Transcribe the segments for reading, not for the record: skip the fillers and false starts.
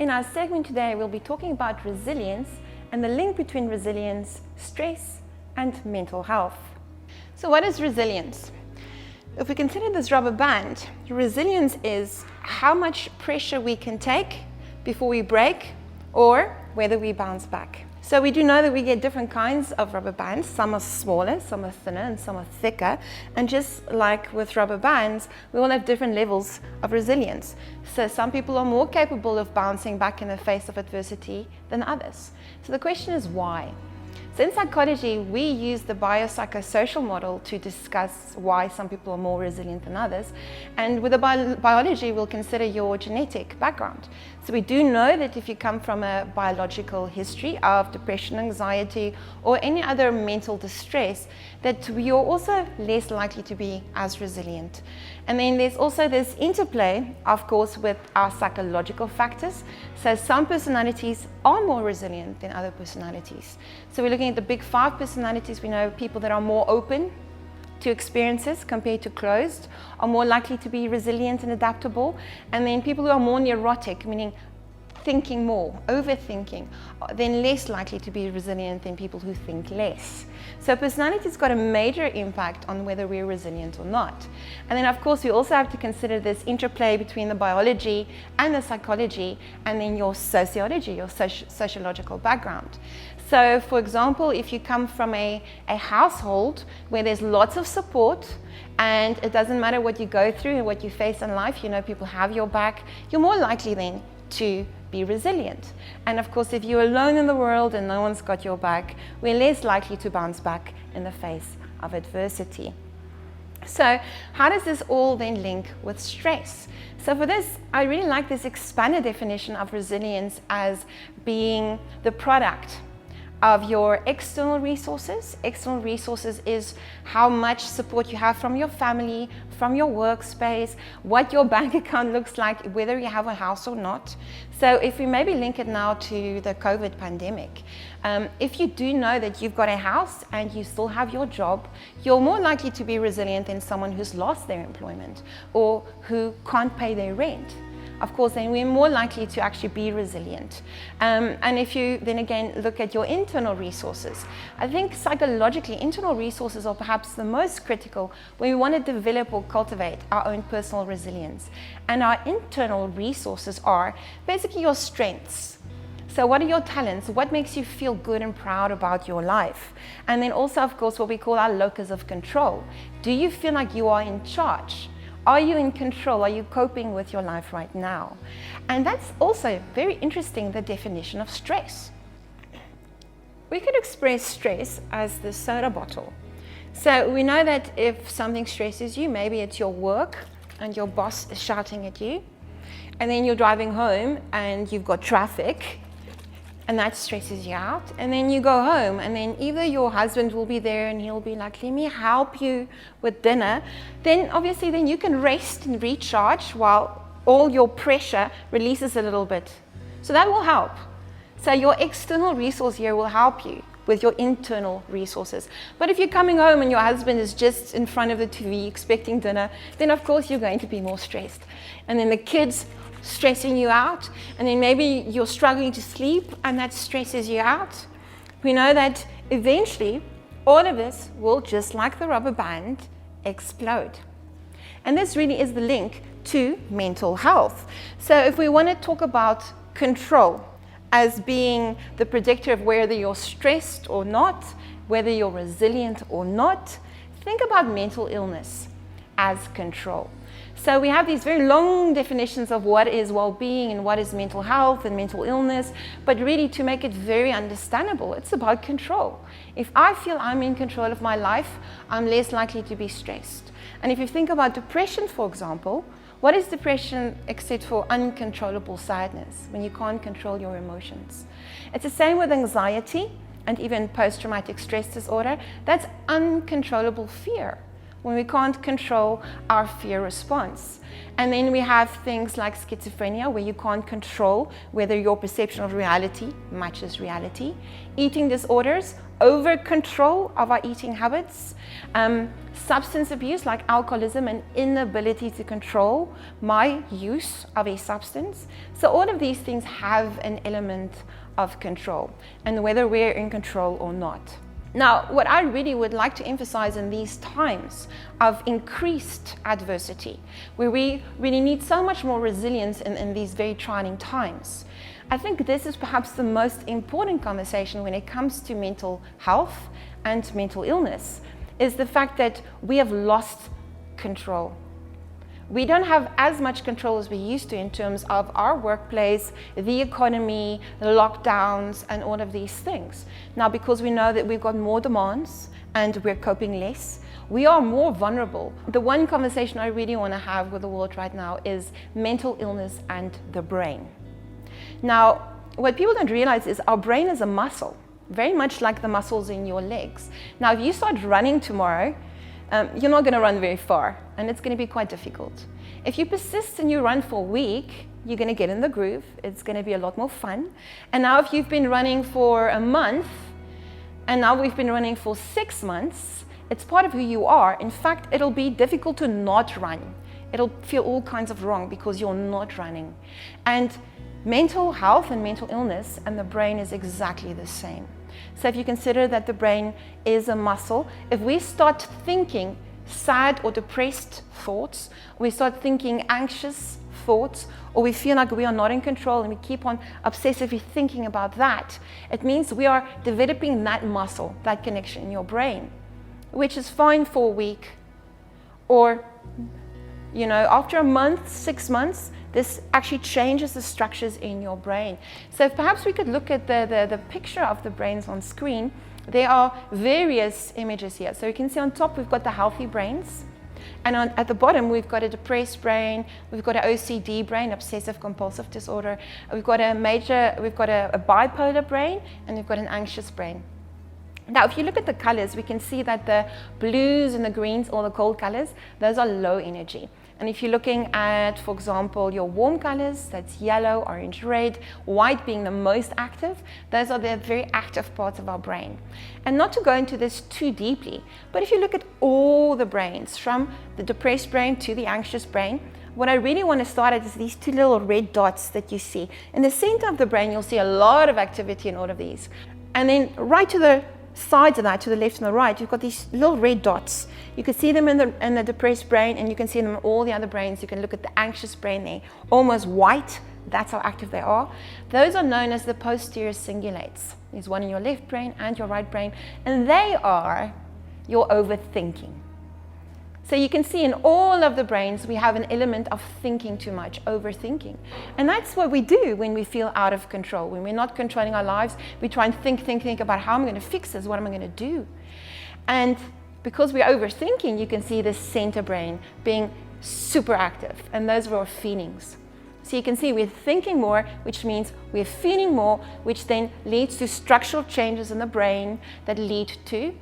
In our segment today, we'll be talking about resilience and the link between resilience, stress, and mental health. So what is resilience? If we consider this rubber band, resilience is how much pressure we can take before we break or whether we bounce back. So we do know that we get different kinds of rubber bands. Some are smaller, some are thinner, and some are thicker. And just like with rubber bands, we all have different levels of resilience. So some people are more capable of bouncing back in the face of adversity than others. So the question is why? So in psychology, we use the biopsychosocial model to discuss why some people are more resilient than others. And with the biology, we'll consider your genetic background. So we do know that if you come from a biological history of depression, anxiety, or any other mental distress, that you're also less likely to be as resilient. And then there's also this interplay, of course, with our psychological factors. So some personalities are more resilient than other personalities. So we're looking at the big 5 personalities. We know people that are more open to experiences compared to closed are more likely to be resilient and adaptable. And then people who are more neurotic, meaning thinking more, overthinking, then less likely to be resilient than people who think less. So personality's got a major impact on whether we're resilient or not. And then of course we also have to consider this interplay between the biology and the psychology and then your sociology, your sociological background. So for example, if you come from a household where there's lots of support and it doesn't matter what you go through and what you face in life, you know people have your back, you're more likely then to be resilient. And of course, if you're alone in the world and no one's got your back, we're less likely to bounce back in the face of adversity. So how does this all then link with stress? So for this, I really like this expanded definition of resilience as being the product of your external resources. External resources is how much support you have from your family, from your workspace, what your bank account looks like, whether you have a house or not. So if we maybe link it now to the COVID pandemic, if you do know that you've got a house and you still have your job, you're more likely to be resilient than someone who's lost their employment or who can't pay their rent. Of course, then we're more likely to actually be resilient. And if you then again look at your internal resources, I think psychologically internal resources are perhaps the most critical when we want to develop or cultivate our own personal resilience. And our internal resources are basically your strengths. So what are your talents? What makes you feel good and proud about your life? And then also, of course, what we call our locus of control. Do you feel like you are in charge? Are you in control? Are you coping with your life right now? And that's also very interesting, the definition of stress. We could express stress as the soda bottle. So we know that if something stresses you, maybe it's your work and your boss is shouting at you, and then you're driving home and you've got traffic, and that stresses you out. And then you go home and then either your husband will be there and he'll be like, let me help you with dinner. Then obviously then you can rest and recharge while all your pressure releases a little bit. So that will help. So your external resource here will help you with your internal resources. But if you're coming home and your husband is just in front of the TV expecting dinner, then of course you're going to be more stressed. And then the kids stressing you out, and then maybe you're struggling to sleep and that stresses you out. We know that eventually all of this will, just like the rubber band, explode. And this really is the link to mental health. So if we want to talk about control as being the predictor of whether you're stressed or not, whether you're resilient or not, think about mental illness as control. So we have these very long definitions of what is well-being and what is mental health and mental illness, but really to make it very understandable, it's about control. If I feel I'm in control of my life, I'm less likely to be stressed. And if you think about depression, for example, what is depression except for uncontrollable sadness, when you can't control your emotions? It's the same with anxiety and even post-traumatic stress disorder. That's uncontrollable fear when we can't control our fear response. And then we have things like schizophrenia, where you can't control whether your perception of reality matches reality. Eating disorders, over control of our eating habits. Substance abuse like alcoholism, and inability to control my use of a substance. So all of these things have an element of control, and whether we're in control or not. Now, what I really would like to emphasize in these times of increased adversity, where we really need so much more resilience in these very trying times, I think this is perhaps the most important conversation when it comes to mental health and mental illness, is the fact that we have lost control. We don't have as much control as we used to in terms of our workplace, the economy, the lockdowns, and all of these things. Now, because we know that we've got more demands and we're coping less, we are more vulnerable. The one conversation I really want to have with the world right now is mental illness and the brain. Now, what people don't realize is our brain is a muscle, very much like the muscles in your legs. Now, if you start running tomorrow, you're not going to run very far, and it's going to be quite difficult. If you persist and you run for a week, you're going to get in the groove. It's going to be a lot more fun. And now if you've been running for a month, and now we've been running for 6 months, it's part of who you are. In fact, it'll be difficult to not run. It'll feel all kinds of wrong because you're not running. And mental health and mental illness and the brain is exactly the same. So if you consider that the brain is a muscle, if we start thinking sad or depressed thoughts, we start thinking anxious thoughts, or we feel like we are not in control and we keep on obsessively thinking about that, it means we are developing that muscle, that connection in your brain, which is fine for a week, or after a month, 6 months, this actually changes the structures in your brain. So perhaps we could look at the picture of the brains on screen. There are various images here. So you can see on top we've got the healthy brains, and at the bottom we've got a depressed brain, we've got an OCD brain, obsessive compulsive disorder, we've got a bipolar brain, and we've got an anxious brain. Now, if you look at the colors, we can see that the blues and the greens, or the cold colors, those are low energy. And if you're looking at, for example, your warm colors, that's yellow, orange, red, white being the most active, those are the very active parts of our brain. And not to go into this too deeply, but if you look at all the brains, from the depressed brain to the anxious brain, what I really want to start at is these two little red dots that you see. In the center of the brain, you'll see a lot of activity in all of these. And then right to the sides of that, to the left and the right, you've got these little red dots. You can see them in the depressed brain, and you can see them in all the other brains. You can look at the anxious brain there, almost white. That's how active they are. Those are known as the posterior cingulates. There's one in your left brain and your right brain, and they are your overthinking. So you can see in all of the brains, we have an element of thinking too much, overthinking. And that's what we do when we feel out of control. When we're not controlling our lives, we try and think about how I'm going to fix this, what am I going to do? And because we're overthinking, you can see the center brain being super active. And those are our feelings. So you can see we're thinking more, which means we're feeling more, which then leads to structural changes in the brain that lead to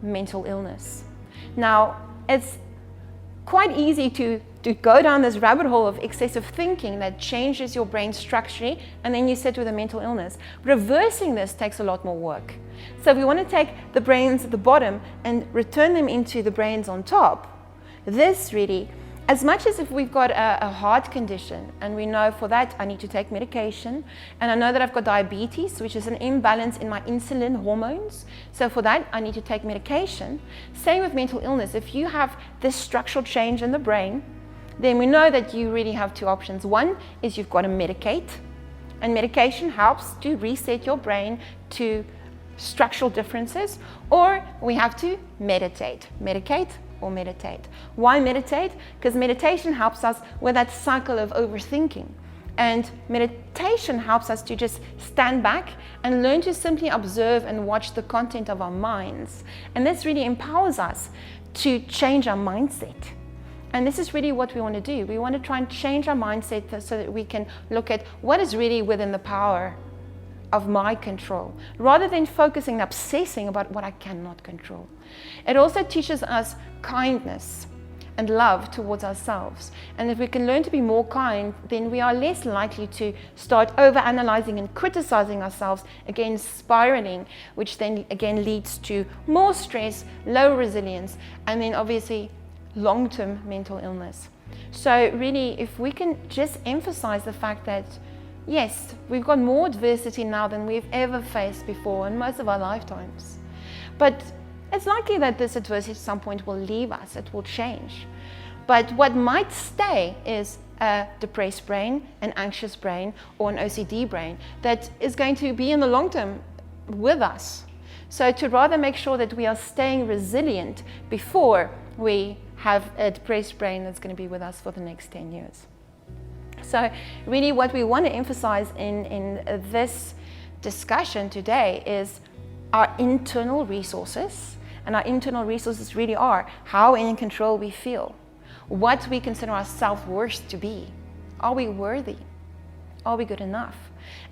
mental illness. Now, it's quite easy to go down this rabbit hole of excessive thinking that changes your brain structurally, and then you sit with a mental illness. Reversing this takes a lot more work. So if we want to take the brains at the bottom and return them into the brains on top, this really, as much as if we've got a heart condition and we know for that I need to take medication, and I know that I've got diabetes, which is an imbalance in my insulin hormones, so for that I need to take medication. Same with mental illness. If you have this structural change in the brain, then we know that you really have two options. One is you've got to medicate, and medication helps to reset your brain to structural differences, or we have to meditate. Medicate or meditate. Why meditate? Because meditation helps us with that cycle of overthinking. And meditation helps us to just stand back and learn to simply observe and watch the content of our minds. And this really empowers us to change our mindset. And this is really what we want to do. We want to try and change our mindset so that we can look at what is really within the power of my control, rather than focusing and obsessing about what I cannot control. It also teaches us kindness and love towards ourselves. And if we can learn to be more kind, then we are less likely to start over-analyzing and criticizing ourselves, again spiraling, which then again leads to more stress, low resilience, and then obviously long-term mental illness. So really, if we can just emphasize the fact that yes, we've got more adversity now than we've ever faced before in most of our lifetimes. But it's likely that this adversity at some point will leave us, it will change. But what might stay is a depressed brain, an anxious brain, or an OCD brain that is going to be in the long term with us. So to rather make sure that we are staying resilient before we have a depressed brain that's going to be with us for the next 10 years. So really what we want to emphasize in this discussion today is our internal resources. And our internal resources really are how in control we feel, what we consider our self-worth to be. Are we worthy? Are we good enough?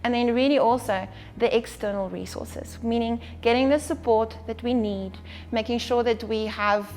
And then really also the external resources, meaning getting the support that we need, making sure that we have,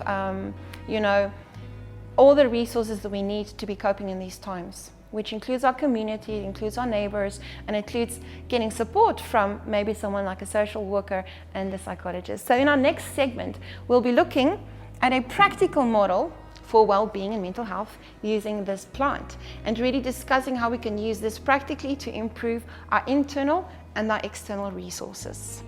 all the resources that we need to be coping in these times, which includes our community, it includes our neighbors, and it includes getting support from maybe someone like a social worker and a psychologist. So in our next segment, we'll be looking at a practical model for well-being and mental health using this plant, and really discussing how we can use this practically to improve our internal and our external resources.